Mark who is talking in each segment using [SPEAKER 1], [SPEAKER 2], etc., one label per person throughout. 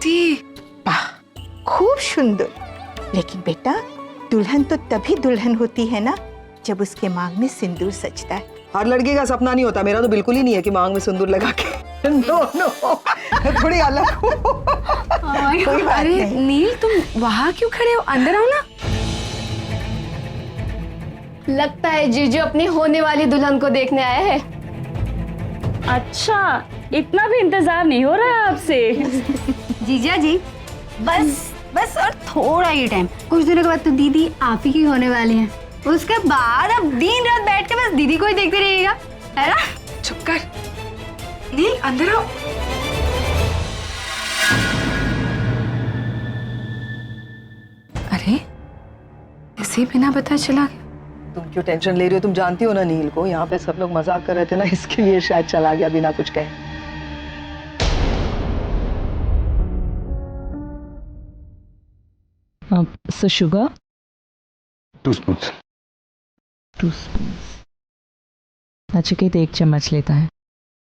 [SPEAKER 1] वाह, खूब सुंदर। लेकिन बेटा, दुल्हन तो तभी दुल्हन होती है ना जब उसके मांग में सिंदूर सजता है।
[SPEAKER 2] हर लड़के का सपना नहीं होता, मेरा तो बिल्कुल ही नहीं है कि मांग में सिंदूर लगा के। नो नो, थोड़ी अलग हूँ। कोई बात
[SPEAKER 3] अरे
[SPEAKER 1] नहीं।
[SPEAKER 3] नील, तुम वहाँ क्यों खड़े हो? अंदर आओ ना।
[SPEAKER 4] लगता है जीजू अपनी होने वाली दुल्हन को देखने आए हैं।
[SPEAKER 5] अच्छा, इतना भी इंतजार नहीं हो रहा आपसे।
[SPEAKER 6] जीजा जी, बस और थोड़ा ही टाइम, कुछ दिनों के बाद तो दीदी आप ही की होने वाली हैं। उसके बाद अब दिन रात बैठ के बस दीदी को ही देखते रहिएगा, है ना?
[SPEAKER 3] चुप कर। नील, अंदर आओ। अरे, इसे बिना पता चला गया।
[SPEAKER 2] तुम क्यों टेंशन ले रही हो? तुम जानती हो ना नील को, यहाँ पे सब लोग मजाक कर रहे थे ना, इसके लिए शायद चला गया बिना कुछ कहे।
[SPEAKER 7] So sugar?
[SPEAKER 8] 2 spoons.
[SPEAKER 7] 2 spoons. Nachiket 1 चम्मच लेता है।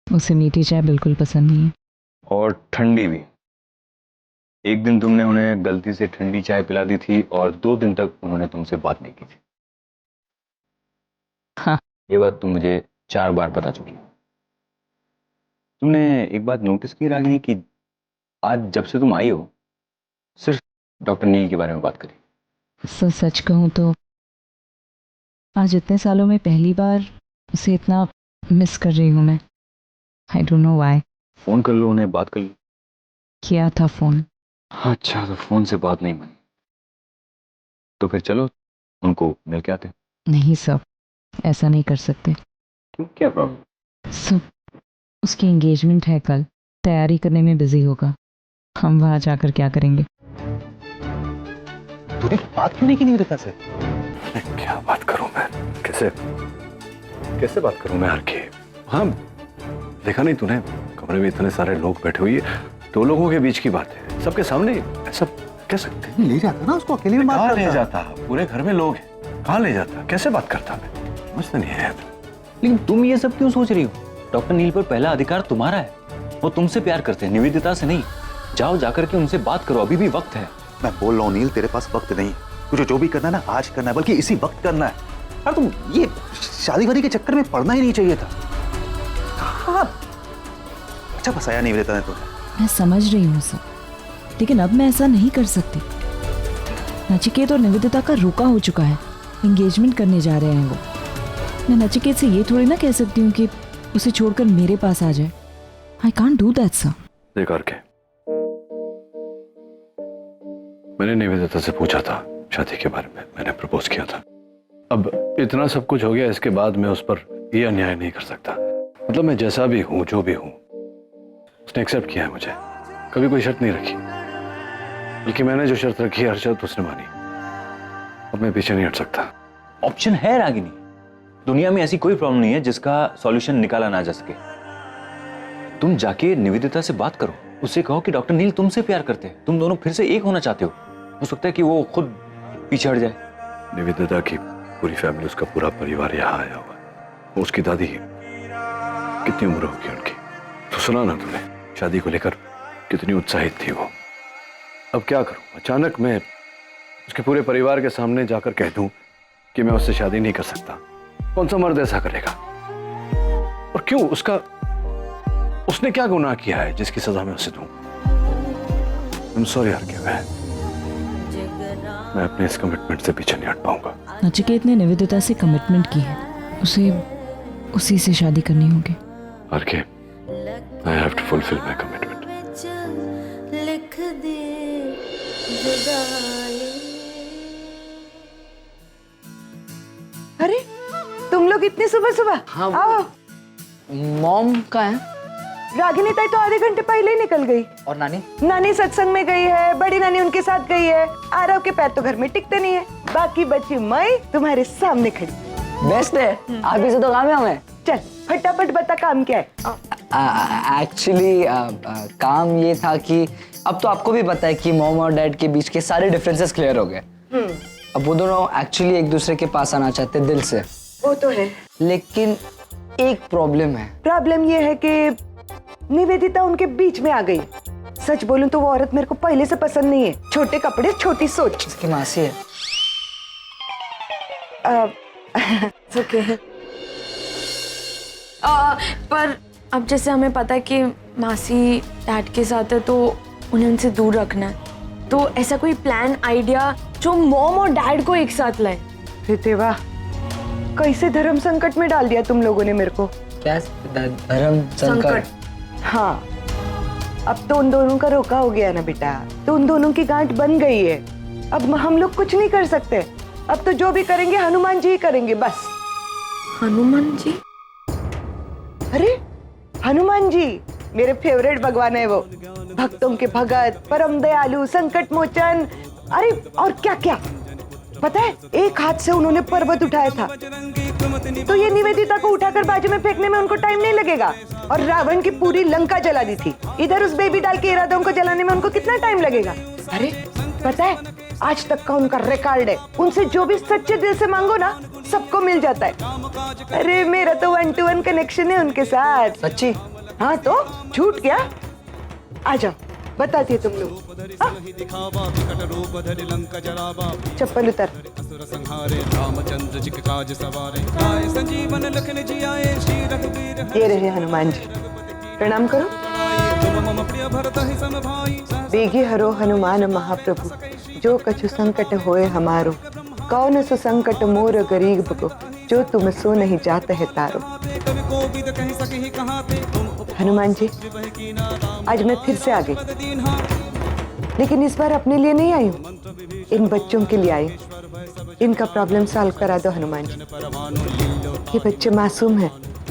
[SPEAKER 7] उसे मीठी चाय बिल्कुल पसंद नहीं है।
[SPEAKER 8] और ठंडी भी। एक दिन तुमने उन्हें गलती से ठंडी चाय पिला दी थी और 2 दिन तक उन्होंने तुमसे बात नहीं की थी।
[SPEAKER 7] हाँ।
[SPEAKER 8] ये बात तुम मुझे 4 बार पता चुकी। तुमने एक बात नोटिस की रागिनी कि आज जब से तुम आई हो सिर्फ डॉक्टर नील के बारे में बात करी।
[SPEAKER 7] सच कहूँ तो आज इतने सालों में पहली बार उसे इतना मिस कर रही हूँ मैं। आई डोंट नो व्हाई।
[SPEAKER 8] फोन कर लो उन्हें, बात कर लो।
[SPEAKER 7] किया था फोन।
[SPEAKER 8] अच्छा, तो फोन से बात नहीं बनी तो फिर चलो उनको मिल के आते।
[SPEAKER 7] नहीं सब, ऐसा नहीं कर सकते।
[SPEAKER 8] क्यों, क्या प्रॉब्लम?
[SPEAKER 7] सब, उसकी एंगेजमेंट है कल, तैयारी करने में बिजी होगा। हम वहाँ जाकर क्या करेंगे?
[SPEAKER 8] तूने बात क्यों नहीं की निवेदिता से? क्या बात करूं मैं? कैसे बात करूं मैं हर के? हाँ, देखा नहीं तूने कमरे में इतने सारे लोग बैठे हुए, 2 लोगों के बीच की बात है, सबके सामने ऐसा कह सकते हैं?
[SPEAKER 9] ले जाता ना उसको, अकेले में बात
[SPEAKER 8] कहाँ
[SPEAKER 9] करता।
[SPEAKER 8] ले जाता? पूरे घर में लोग हैं, कहाँ ले जाता? कैसे बात करता? मैं समझता नहीं है।
[SPEAKER 10] लेकिन तुम ये सब क्यों सोच रही हो? डॉक्टर नील पर पहला अधिकार तुम्हारा है। वो तुमसे प्यार करते हैं, निवेदिता से नहीं। जाओ जाकर के उनसे बात करो, अभी भी वक्त है।
[SPEAKER 9] मैं बोल रहा हूँ नील, तेरे पास वक्त नहीं। तुझे जो भी करना है ना, आज करना है, बल्कि इसी वक्त करना है। यार तुम ये शादी वादी के चक्कर में पड़ना ही नहीं चाहिए था। हाँ, अच्छा फंसाया निवेदिता ने तुम्हें।
[SPEAKER 7] मैं समझ रही हूँ सब, लेकिन अब मैं ऐसा नहीं कर सकती। नचिकेत और निवेदिता का रोका हो चुका है, एंगेजमेंट करने जा रहे हैं वो। मैं नचिकेत से ये थोड़ी ना कह सकती हूँ कि उसे छोड़कर मेरे पास आ जाए। I can't do that sir.
[SPEAKER 8] बेकार के मैंने निवेदिता से पूछा था शादी के बारे में, मैंने प्रपोज किया था। अब इतना सब कुछ हो गया, इसके बाद मैं उस पर यह अन्याय नहीं कर सकता। मतलब मैं जैसा भी हूँ, जो भी हूँ, उसने एक्सेप्ट किया है मुझे, कभी कोई शर्त नहीं रखी। बल्कि मैंने जो शर्त रखी, हर शर्त उसने मानी। अब मैं पीछे नहीं हट सकता।
[SPEAKER 10] ऑप्शन है रागिनी, दुनिया में ऐसी कोई प्रॉब्लम नहीं है जिसका सॉल्यूशन निकाला ना जा सके। तुम जाके निवेदिता से बात करो, उससे कहो कि डॉक्टर नील तुमसे प्यार करते हैं, तुम दोनों फिर से एक होना चाहते हो सकता है कि वो खुद पीछे हट जाए।
[SPEAKER 8] निवेदिता की पूरी फैमिली, उसका पूरा परिवार यहाँ आया हुआ है। उसकी दादी, कितनी उम्र होगी उनकी? तो सुना ना तुमने, शादी को लेकर कितनी उत्साहित थी वो। अब क्या करूं, अचानक मैं उसके पूरे परिवार के सामने जाकर कह दूं कि मैं उससे शादी नहीं कर सकता। कौन सा मर्द ऐसा करेगा? और क्यों? उसने क्या गुनाह किया है जिसकी सजा मैं उसे दूं? I'm sorry यार, क्या मैं अपने इस कमिटमेंट से पीछे नहीं हट पाऊंगा।
[SPEAKER 7] नचिकेत ने निवेदिता से कमिटमेंट की है, उसे उसी से शादी करनी होगी।
[SPEAKER 8] RK, I have to fulfill my commitment.
[SPEAKER 1] अरे तुम लोग इतनी सुबह सुबह?
[SPEAKER 3] हाँ,
[SPEAKER 1] आओ।
[SPEAKER 3] मॉम का है
[SPEAKER 1] रागिनी ताई तो आधे घंटे पहले ही निकल गई।
[SPEAKER 3] और नानी?
[SPEAKER 1] नानी सत्संग में गई है, बड़ी नानी उनके साथ गई है। आरव के पैर तो घर में टिकते नहीं है। बाकी बची मई तुम्हारे सामने खड़ी।
[SPEAKER 3] बेस्ट है, आप ही से तो काम है हमें।
[SPEAKER 1] चल फटाफट बता, काम क्या है?
[SPEAKER 3] एक्चुअली काम ये था कि अब तो आपको भी पता है कि मॉम और डैड के बीच के सारे डिफरेंसेस क्लियर हो गए। अब वो दोनों एक्चुअली एक दूसरे के पास आना चाहते दिल से।
[SPEAKER 1] वो तो है,
[SPEAKER 3] लेकिन एक प्रॉब्लम है।
[SPEAKER 1] प्रॉब्लम ये है कि निवेदिता उनके बीच में आ गई।
[SPEAKER 2] सच बोलूं तो वो औरत मेरे को पहले से पसंद नहीं है। छोटे कपड़े, छोटी सोच।
[SPEAKER 3] इसकी मासी है।
[SPEAKER 2] ओके।
[SPEAKER 4] पर अब जैसे हमें पता है कि मासी डैड के साथ है तो उन्हें उनसे दूर रखना है, तो ऐसा कोई प्लान आइडिया जो मॉम और डैड को एक साथ लाए।
[SPEAKER 2] रितेवा, कैसे धर्म संकट में डाल दिया तुम लोगों ने मेरे को।
[SPEAKER 3] क्या धर्म संकट?
[SPEAKER 2] हाँ, अब तो उन दोनों का रोका हो गया ना बेटा, तो उन दोनों की गांठ बन गई है। अब हम लोग कुछ नहीं कर सकते। अब तो जो भी करेंगे हनुमान जी ही करेंगे बस।
[SPEAKER 4] हनुमान जी?
[SPEAKER 2] अरे हनुमान जी मेरे फेवरेट भगवान है वो, भक्तों के भगत, परम दयालु, संकट मोचन, अरे और क्या क्या। पता है, एक हाथ से उन्होंने पर्वत उठाया था, तो ये निवेदिता को उठाकर बाजू में फेंकने में उनको टाइम नहीं लगेगा। और रावण की पूरी लंका जला दी थी, इधर उस बेबी डाल के इरादों को जलाने में उनको कितना टाइम लगेगा। अरे पता है, आज तक का उनका रिकॉर्ड है, उनसे जो भी सच्चे दिल से मांगो ना सबको मिल जाता है। अरे मेरा तो 1 to 1 कनेक्शन है उनके साथ।
[SPEAKER 3] सच्ची?
[SPEAKER 2] हाँ तो झूठ क्या। आ जाओ बताती है तुम लोग। चप्पल उतर। ये रहे हनुमान जी, प्रणाम करो। बेगी हरो हनुमान महाप्रभु, जो कछु संकट होए हमारो, कौन सो संकट मोर गरीब को, जो तुम सो नहीं जात है तारो। हनुमान जी, आज मैं फिर से आ गई, लेकिन इस बार अपने लिए नहीं आई हूँ, इन बच्चों के लिए आई। इनका प्रॉब्लम सॉल्व करा दो हनुमान जी। ये बच्चे मासूम हैं,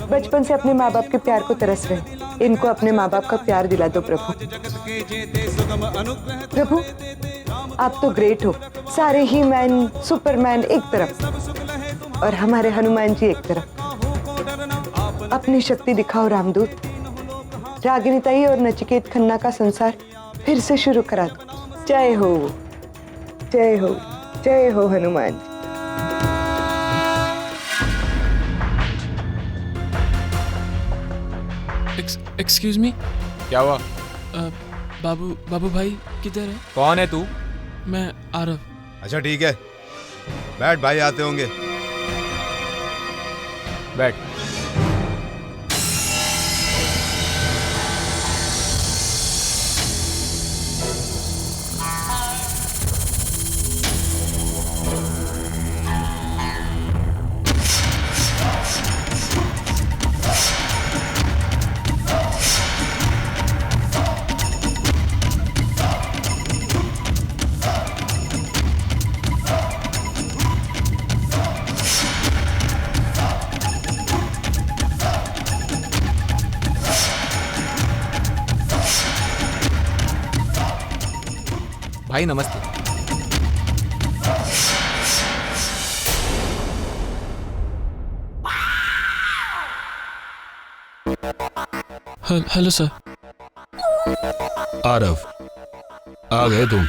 [SPEAKER 2] बचपन से अपने माँ बाप के प्यार को तरस रहे। इनको अपने माँ बाप का प्यार दिला दो प्रभु। प्रभु आप तो ग्रेट हो, सारे ही मैन सुपरमैन एक तरफ और हमारे हनुमान जी एक तरफ। अपनी शक्ति दिखाओ रामदूत। रागिनी ताई और नचिकेत खन्ना का संसार फिर से शुरू करा दो। जय हो, जय हो, जय हो हनुमान जी।
[SPEAKER 11] Excuse me.
[SPEAKER 12] क्या हुआ?
[SPEAKER 11] बाबू भाई किधर है?
[SPEAKER 12] कौन है तू?
[SPEAKER 11] मैं आरव।
[SPEAKER 12] अच्छा ठीक है, बैठ, भाई आते होंगे। बैठ। भाई नमस्ते।
[SPEAKER 11] Hello sir.
[SPEAKER 13] आरव, आ गए तुम।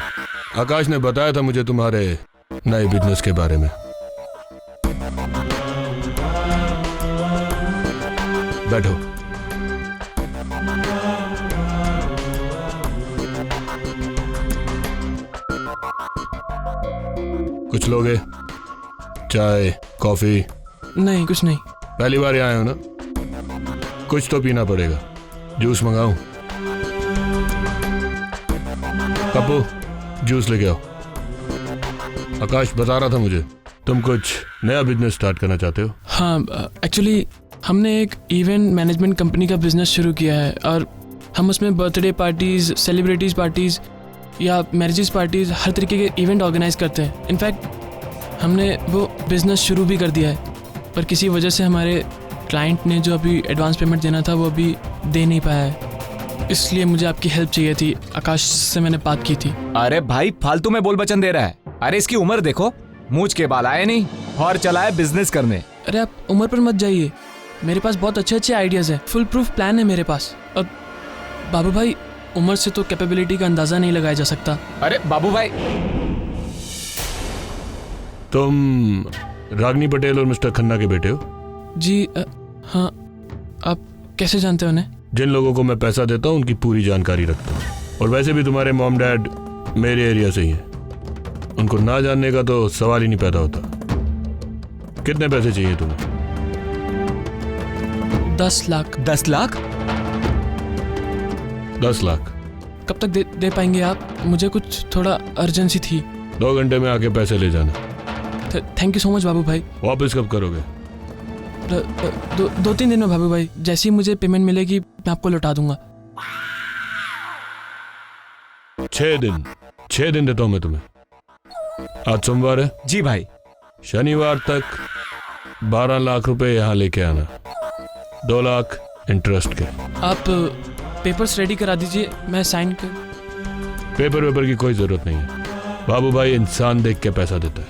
[SPEAKER 13] आकाश ने बताया था मुझे तुम्हारे नए बिजनेस के बारे में। बैठो। कुछ लोगे? चाय, कॉफी?
[SPEAKER 11] नहीं, कुछ नहीं।
[SPEAKER 13] पहली बार यहाँ आए हो ना? कुछ तो पीना पड़ेगा। जूस मंगाऊं? पप्पू, जूस लेके आओ। आकाश बता रहा था मुझे तुम कुछ नया बिजनेस स्टार्ट करना चाहते हो।
[SPEAKER 11] हाँ, एक्चुअली हमने एक इवेंट मैनेजमेंट कंपनी का बिजनेस शुरू किया है और हम उसमें बर्थडे पार्टीज, सेलिब्रिटीज पार्टीज या मैरिजेस पार्टीज, हर तरीके के इवेंट ऑर्गेनाइज करते हैं। इनफैक्ट हमने वो बिज़नेस शुरू भी कर दिया है, पर किसी वजह से हमारे क्लाइंट ने जो अभी एडवांस पेमेंट देना था वो अभी दे नहीं पाया है। इसलिए मुझे आपकी हेल्प चाहिए थी। आकाश से मैंने बात की थी।
[SPEAKER 12] अरे भाई फालतू में बोल बचन दे रहा है। अरे इसकी उम्र देखो, मूंछ के बाल आए नहीं और चला है बिजनेस करने।
[SPEAKER 11] अरे आप उम्र पर मत जाइए, मेरे पास बहुत अच्छे अच्छे आइडियाज़ हैं, फुल प्रूफ प्लान है मेरे पास। और बाबू भाई, उम्र से तो कैपेबिलिटी का अंदाजा नहीं लगाया जा सकता।
[SPEAKER 12] अरे बाबू भाई,
[SPEAKER 13] तुम रागिनी पटेल और मिस्टर खन्ना के बेटे हो?
[SPEAKER 11] जी हाँ। आप कैसे जानते हो उन्हें?
[SPEAKER 13] जिन लोगों को मैं पैसा देता हूँ उनकी पूरी जानकारी रखता हूँ। और वैसे भी तुम्हारे मॉम डैड मेरे एरिया से ही हैं, उनको ना जानने का तो सवाल ही नहीं पैदा होता। कितने पैसे चाहिए तुम्हें?
[SPEAKER 11] 10 लाख।
[SPEAKER 12] 10 लाख?
[SPEAKER 13] 10 लाख।
[SPEAKER 11] कब तक दे पाएंगे आप? मुझे कुछ थोड़ा अर्जेंसी थी।
[SPEAKER 13] 2 घंटे में आके पैसे ले जाना।
[SPEAKER 11] थैंक यू सो मच बाबू भाई।
[SPEAKER 13] वापस कब करोगे?
[SPEAKER 11] 2-3 दिन में बाबू भाई, जैसे ही मुझे पेमेंट मिलेगी मैं आपको लौटा दूंगा।
[SPEAKER 13] 6 दिन। 6 दिन देता हूं मैं तुम्हें। आज सोमवार है।
[SPEAKER 12] जी भाई।
[SPEAKER 13] शनिवार तक 12 लाख रुपए यहाँ लेके आना, 2 लाख इंटरेस्ट के।
[SPEAKER 11] आप पेपर्स रेडी करा दीजिए, मैं साइन कर।
[SPEAKER 13] पेपर की कोई जरूरत नहीं है। बाबू भाई इंसान देख के पैसा देता है,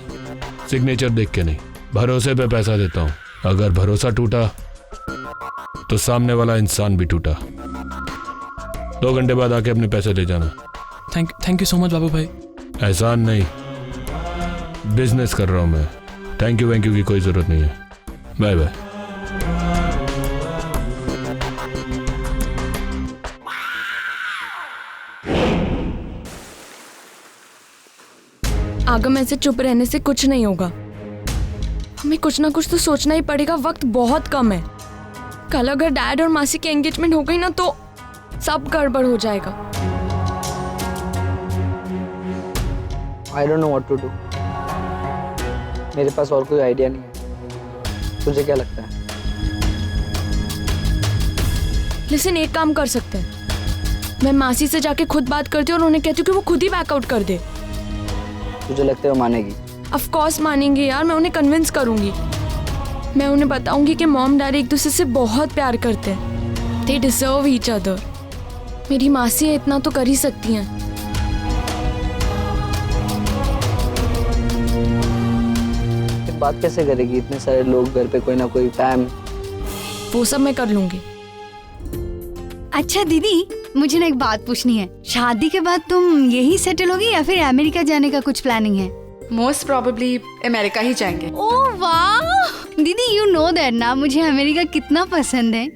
[SPEAKER 13] सिग्नेचर देख के नहीं। भरोसे पे पैसा देता हूँ। अगर भरोसा टूटा तो सामने वाला इंसान भी टूटा। 2 घंटे बाद आके अपने पैसे ले जाना।
[SPEAKER 11] थैंक यू सो मच बाबू भाई।
[SPEAKER 13] एहसान नहीं, बिजनेस कर रहा हूं मैं। थैंक यू की कोई जरूरत नहीं है। Bye bye.
[SPEAKER 4] आगम, ऐसे चुप रहने से कुछ नहीं होगा। हमें कुछ ना कुछ तो सोचना ही पड़ेगा। वक्त बहुत कम है। कल अगर डैड और मासी की एंगेजमेंट हो गई ना तो सब गड़बड़ हो जाएगा।
[SPEAKER 3] I don't know what to do. मेरे पास और कोई आइडिया नहीं है। तुझे क्या लगता है?
[SPEAKER 4] लिसन, एक काम कर सकते हैं। मैं मासी से जाके खुद बात करती हूँ और उन्हें कहती हूँ कि वो खुद ही बैकआउट कर दे।
[SPEAKER 3] तुझे लगता है वो मानेगी?
[SPEAKER 4] ऑफ कोर्स मानेंगे यार। मैं उन्हें कन्विंस करूंगी। मैं उन्हें बताऊंगी कि मॉम डैडी एक दूसरे से बहुत प्यार करते हैं। They deserve each other. मेरी मासी है, इतना तो कर ही सकती हैं।
[SPEAKER 3] बात कैसे करेगी? इतने सारे लोग घर पे, कोई ना कोई फैम।
[SPEAKER 4] वो सब मैं कर लूंगी।
[SPEAKER 6] अच्छा दीदी, मुझे ना एक बात पूछनी है। शादी के बाद तुम यही सेटल होगी या फिर अमेरिका जाने का कुछ प्लानिंग है?
[SPEAKER 14] मोस्ट प्रोबेबली अमेरिका ही जाएंगे।
[SPEAKER 6] ओह वाह दीदी, यू नो दैट ना मुझे अमेरिका कितना पसंद है।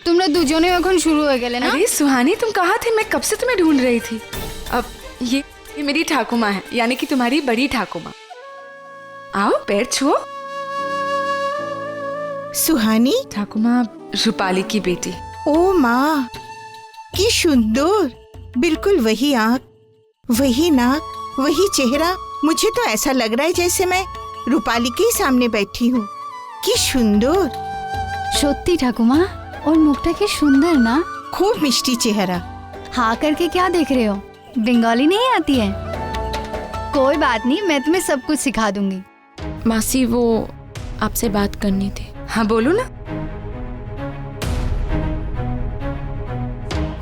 [SPEAKER 6] तुम लोग दुजोने এখন शुरू हो गए ना।
[SPEAKER 14] अरे सुहानी, तुम कहाँ थे? मैं कब से तुम्हें ढूंढ रही थी। अब ये मेरी ठाकुमा है, यानी कि तुम्हारी बड़ी ठाकुमा। आओ, पैर छुओ।
[SPEAKER 1] सुहानी?
[SPEAKER 14] ठाकुमा रूपाली की बेटी।
[SPEAKER 1] ओ माँ, की सुंदर। बिल्कुल वही आँख, वही नाक, वही चेहरा। मुझे तो ऐसा लग रहा है जैसे मैं रूपाली के सामने बैठी हूँ। की सुंदर।
[SPEAKER 6] সত্যি ঠাকুমা, और मुखटा के सुंदर ना।
[SPEAKER 1] खूब मिष्टी चेहरा।
[SPEAKER 6] हाँ करके क्या देख रहे हो? बंगाली नहीं आती है? कोई बात नहीं, मैं तुम्हें सब कुछ सिखा दूंगी।
[SPEAKER 4] मासी, वो आपसे बात करनी थी।
[SPEAKER 14] हाँ बोलो ना।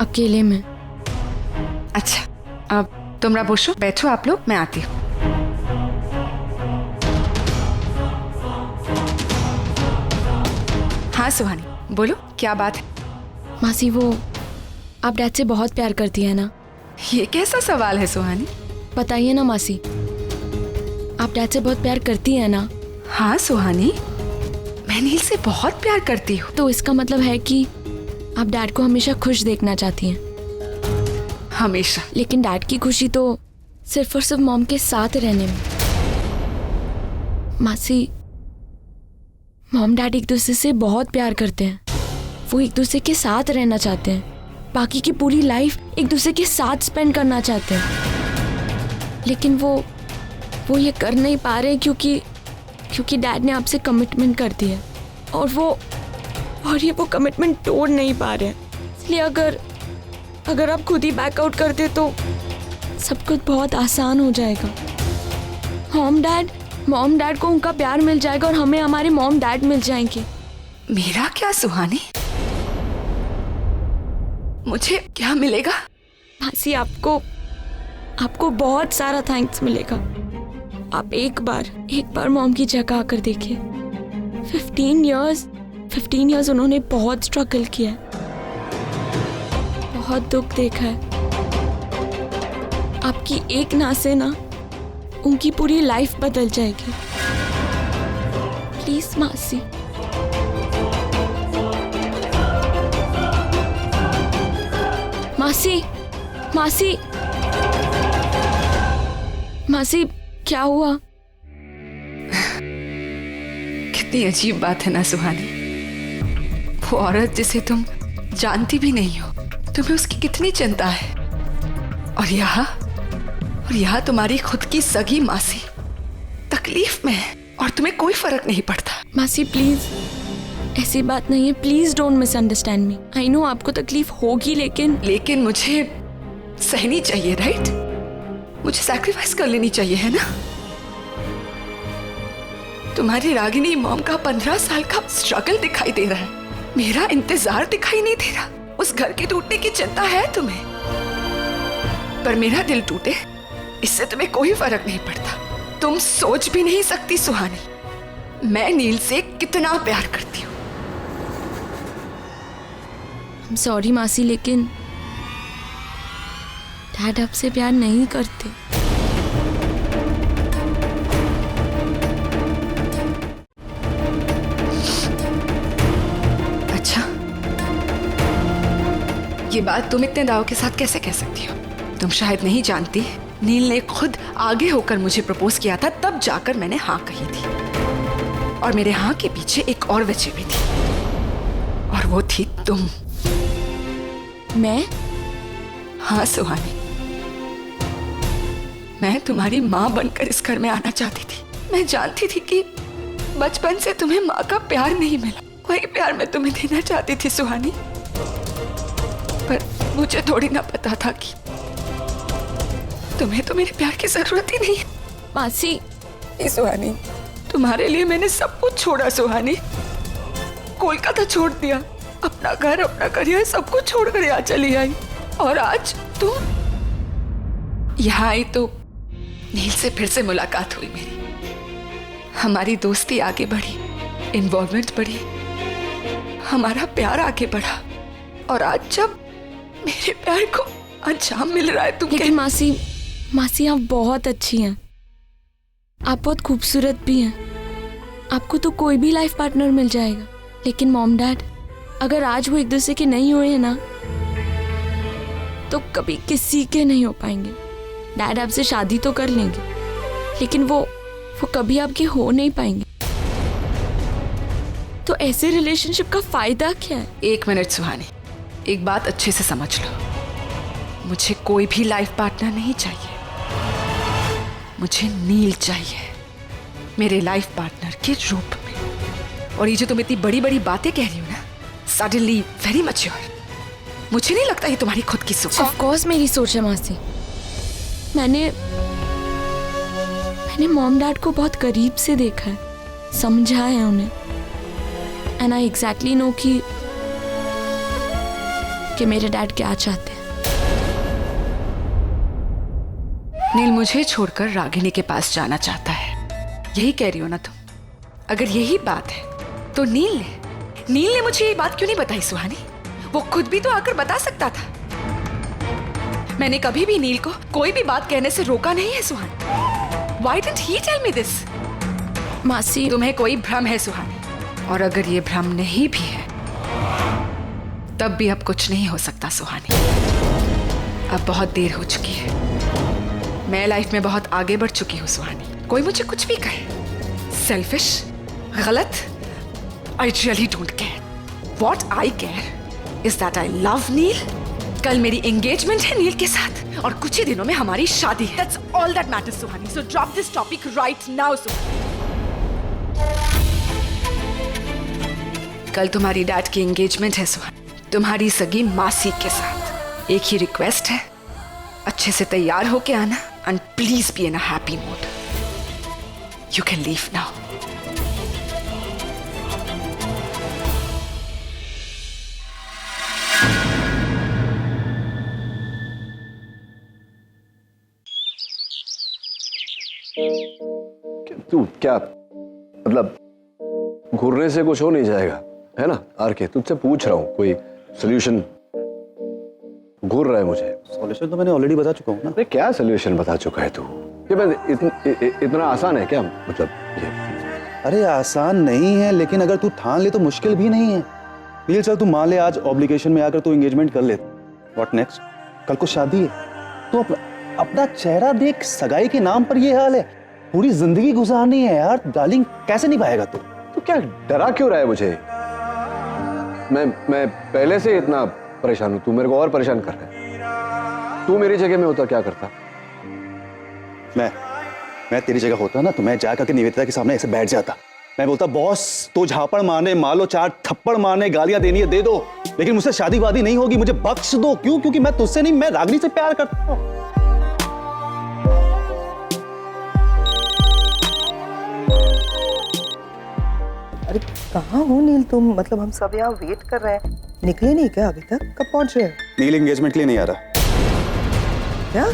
[SPEAKER 4] अकेले में।
[SPEAKER 14] अच्छा, अब तुमरा बसो, बैठो आप लोग, मैं आती हूँ। हाँ सुहानी, बोलो क्या बात है?
[SPEAKER 4] मासी, वो आप डैड से बहुत प्यार करती है ना?
[SPEAKER 14] ये कैसा सवाल है सुहानी?
[SPEAKER 4] बताइए ना मासी, आप डैड से बहुत प्यार करती है ना?
[SPEAKER 14] हाँ सुहानी, मैं नील से बहुत प्यार करती हूँ।
[SPEAKER 4] तो इसका मतलब है कि आप डैड को हमेशा खुश देखना चाहती हैं।
[SPEAKER 14] हमेशा?
[SPEAKER 4] लेकिन डैड की खुशी तो सिर्फ और सिर्फ मॉम के साथ रहने में। मासी, मॉम डैड एक दूसरे से बहुत प्यार करते हैं। वो एक दूसरे के साथ रहना चाहते हैं। बाकी की पूरी लाइफ एक दूसरे के साथ स्पेंड करना चाहते हैं। लेकिन वो ये कर नहीं पा रहे क्योंकि डैड ने आपसे कमिटमेंट कर दी है और वो कमिटमेंट तोड़ नहीं पा रहे हैं। इसलिए अगर आप खुद ही बैकआउट करते तो सब कुछ बहुत आसान हो जाएगा। मॉम डैड को उनका प्यार मिल जाएगा और हमें हमारे मॉम डैड मिल जाएंगे।
[SPEAKER 14] मेरा क्या सुहानी? मुझे क्या मिलेगा?
[SPEAKER 4] मासी, आपको बहुत सारा थैंक्स मिलेगा। आप एक बार मॉम की जगह आकर देखिए। 15 इयर्स उन्होंने बहुत स्ट्रगल किया है, बहुत दुख देखा है। आपकी एक ना से ना उनकी पूरी लाइफ बदल जाएगी। प्लीज मासी। मासी, मासी, मासी क्या हुआ?
[SPEAKER 14] कितनी अजीब बात है ना सुहानी, वो औरत जिसे तुम जानती भी नहीं हो, तुम्हें उसकी कितनी चिंता है। और यहाँ तुम्हारी खुद की सगी मासी तकलीफ में है और तुम्हें कोई फर्क नहीं पड़ता।
[SPEAKER 4] मासी प्लीज, ऐसी बात नहीं है, please don't misunderstand me. I know आपको तकलीफ होगी, लेकिन
[SPEAKER 14] मुझे सहनी चाहिए, राइट? मुझे सैक्रिफाइस कर लेनी चाहिए, है ना? तुम्हारी रागिनी मॉम का 15 साल का स्ट्रगल दिखाई दे रहा है, मेरा इंतजार दिखाई नहीं दे रहा। उस घर के टूटने की चिंता है तुम्हें, पर मेरा दिल टूटे इससे तुम्हें कोई फर्क नहीं पड़ता। तुम सोच भी नहीं सकती सुहानी, मैं नील से कितना प्यार करती हूँ।
[SPEAKER 4] I'm sorry मासी, लेकिन डैड आपसे प्यार नहीं करते।
[SPEAKER 14] अच्छा, ये बात तुम इतने दाव के साथ कैसे कह सकती हो? तुम शायद नहीं जानती, नील ने खुद आगे होकर मुझे प्रपोज किया था, तब जाकर मैंने हाँ कही थी। और मेरे हाँ के पीछे एक और वजह भी थी, और वो थी तुम।
[SPEAKER 4] मैं?
[SPEAKER 14] हाँ सुहानी, मैं तुम्हारी माँ बनकर इस घर में आना चाहती थी। मैं जानती थी कि बचपन से तुम्हें माँ का प्यार नहीं मिला, वही प्यार मैं तुम्हें देना चाहती थी सुहानी। पर मुझे थोड़ी ना पता था कि तुम्हें तो मेरे प्यार की जरूरत ही नहीं है।
[SPEAKER 4] मासी,
[SPEAKER 14] सुहानी, तुम्हारे लिए मैंने सब कुछ छोड़ा सुहानी, कोलकाता छोड़ दिया, अपना घर, अपना करियर, सब कुछ छोड़कर यहाँ चली आई। और आज तुम यहाँ आई तो नील से फिर से मुलाकात हुई मेरी, हमारी दोस्ती आगे बढ़ी, इन्वॉल्वमेंट बढ़ी, हमारा प्यार आगे बढ़ा। और आज जब मेरे प्यार को अंजाम मिल रहा है, तुम
[SPEAKER 4] लेकिन मासी आप बहुत अच्छी हैं, आप बहुत खूबसूरत भी हैं, आपको तो कोई भी लाइफ पार्टनर मिल जाएगा। लेकिन मॉम डैड, अगर आज वो एक दूसरे के नहीं हुए हैं ना, तो कभी किसी के नहीं हो पाएंगे। डैड आपसे शादी तो कर लेंगे, लेकिन वो कभी आपके हो नहीं पाएंगे। तो ऐसे रिलेशनशिप का फायदा क्या है?
[SPEAKER 14] एक मिनट सुहानी, एक बात अच्छे से समझ लो, मुझे कोई भी लाइफ पार्टनर नहीं चाहिए, मुझे नील चाहिए मेरे लाइफ पार्टनर के रूप में। और ये जो तुम इतनी बड़ी बड़ी बातें कह रही हो ना, सडनली वेरी मैच्योर, मुझे नहीं लगता ये तुम्हारी खुद की सोच।
[SPEAKER 4] ऑफ कोर्स मेरी सोच है मासी, मैंने मॉम डैड को बहुत करीब से देखा है, समझा है उन्हें, एंड आई एग्जैक्टली नो कि मेरे डैड क्या चाहते हैं।
[SPEAKER 14] नील मुझे छोड़कर रागिनी के पास जाना चाहता है, यही कह रही हो ना तुम? अगर यही बात है तो नील ने मुझे ये बात क्यों नहीं बताई सुहानी? वो खुद भी तो आकर बता सकता था। मैंने कभी भी नील को कोई भी बात कहने से रोका नहीं है सुहानी। Why didn't he tell me this?
[SPEAKER 4] मासी,
[SPEAKER 14] तुम्हें कोई भ्रम है सुहानी, और अगर ये भ्रम नहीं भी है तब भी अब कुछ नहीं हो सकता सुहानी। अब बहुत देर हो चुकी है, मैं लाइफ में बहुत आगे बढ़ चुकी हूँ सुहानी। कोई मुझे कुछ भी कहे, सेल्फिश, गलत, I really don't care. What I care is that I love नील। कल मेरी एंगेजमेंट है नील के साथ और कुछ ही दिनों में हमारी शादी है। That's all that matters Suhani. So drop this topic right now सुहानी। कल तुम्हारी डैड की एंगेजमेंट है सुहानी, तुम्हारी सगी मासी के साथ। एक ही रिक्वेस्ट है, अच्छे से तैयार होके आना and please be in a happy mood. You can leave now.
[SPEAKER 8] तू क्या मतलब, घूरने से कुछ हो नहीं जाएगा, है ना? आर के, तुझसे पूछ रहा हूँ, कोई सोल्यूशन घूर रहा है मुझे।
[SPEAKER 9] सॉल्यूशन तो मैंने ऑलरेडी बता चुका हूँ ना।
[SPEAKER 8] अरे क्या सोल्यूशन बता चुका है तू? ये इतना आसान है क्या मतलब ये?
[SPEAKER 9] अरे आसान नहीं है, लेकिन अगर तू ठान ले तो मुश्किल भी नहीं है। नील चल, तू मान ले आज ऑब्लिगेशन में आकर तू एंगेजमेंट कर ले, व्हाट नेक्स्ट? कल को शादी है तो अपना चेहरा देख सगाई के नाम पर ये हाल है। पूरी जिंदगी गुजारनी है यार डार्लिंग, कैसे निभाएगा तू?
[SPEAKER 8] तो क्या डरा क्यों रहा है मुझे? मैं पहले से इतना परेशान हूं, तू मेरे को और परेशान कर रहा है। तू मेरी जगह में होता क्या करता?
[SPEAKER 9] मैं तेरी जगह होता ना तो मैं जा करके निवेदिता के सामने ऐसे बैठ जाता। मैं बोलता बॉस तो झापड़ मारने, मालो 4 थप्पड़ मारने, गालियां देनी है दे दो, लेकिन मुझसे शादी वादी नहीं होगी, मुझे बख्श दो। क्यों? क्योंकि मैं तुझसे नहीं, मैं रागिनी से प्यार करता हूं।
[SPEAKER 2] अरे कहाँ हो नील तुम? मतलब हम सब यहाँ वेट कर रहे हैं, निकले नहीं क्या अभी तक? कब पहुंच रहे हो?
[SPEAKER 9] नील एंगेजमेंट के लिए नहीं आ रहा।
[SPEAKER 2] क्या?